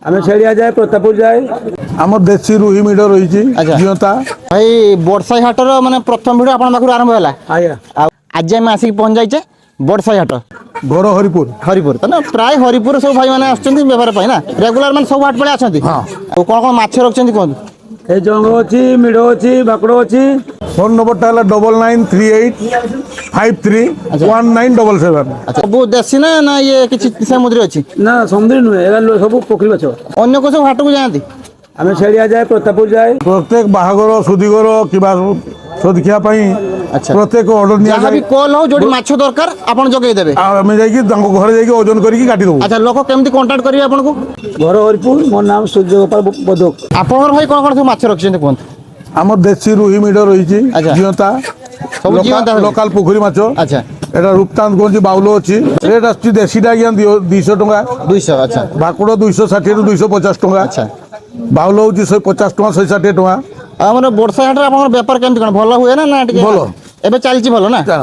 আমি ছেড়িয়া যাই প্রতাপপুর যাই আমার দেশি রুহি মিড রয়েছে আচ্ছা। জিয়তা ভাই বড়সাই হাটর মানে প্রথম ভিডিও আপনার পাখু আরম্ভ হলা আজ্ঞা আজ আমি আসিকি পৌঁছ যাইছে বড়সাই হাট ঘর হরিপুর হরিপুর তো না প্রায় হরিপুর সব ভাই মানে আসছেন বেপার পাই না রেগুলার মানে সব হাট বেড়ে আছেন হ্যাঁ। ଆଉ কোন কোন মাছ রখছেন কোন এই জঙ্গ অছি মিঢ় অছি ভাকুড় অছি ফোন নম্বরটা হল 9938531977। আচ্ছা সব দেশি না না ইয়ে কিছু সামুদ্রিক ଅଛି না সমুদ্র নুহে এবার সবু পোখরি মাছ অন্য কোন সব হাটକୁ যাଆନ୍ତି আমি ছেড়িয়া যাই প্রতাপপুর যাই প্রত্যেক বাহাঘর সুদিঘর কিংবা সদিখিয়া পাই আচ্ছা। প্রত্যেক অর্ডর নিয়া ଯାହା ବି କଲ୍ ହଉ ଯୋଉଠି ମାଛ ଦରକାର ଆପଣ ଯୋଗେଇ ଦେବେ আমি যাইকি তাଙ୍କ ঘরে যাইকি ওজন করিকি কাটি দেবো। আচ্ছা লোক কেମିତି কଣ୍ଟାକ୍ଟ କରିବେ ଆପଣଙ୍କୁ ঘর হরিপুর মোর নাম সূর্যগোপাল বদক ଆପଣଙ୍କର ଭାଇ କ'ଣ କ'ଣ ସବୁ ମାଛ ରଖିଛନ୍ତି କୁହନ୍ତୁ আমার দেশি রুহি মিড রয়েছে আচ্ছা। জিয়তা ସବୁ ଜିଅନ୍ତା ଭାଇ। লোকাল পুকুরি মাছ আচ্ছা এটা রূপচাঁদ গঞ্জি বাউল অছি রেট আসছে দেশিটা আজ্ঞা 200 টাকা 200 আচ্ছা ভাকুড় 260 ରୁ 250 টাকা আচ্ছা বাউল হচ্ছে 150 টাকা 160 টাকা ଆମର ବର୍ଷା ହାଟରେ ଆପଣଙ୍କର ବେପାର କେମିତି କ'ଣ ଭଲ ହୁଏ ନା ନା ଟିକେ ଭଲ। ଏବେ ଚାଲିଛି ଭଲ ନା ଜାଣ।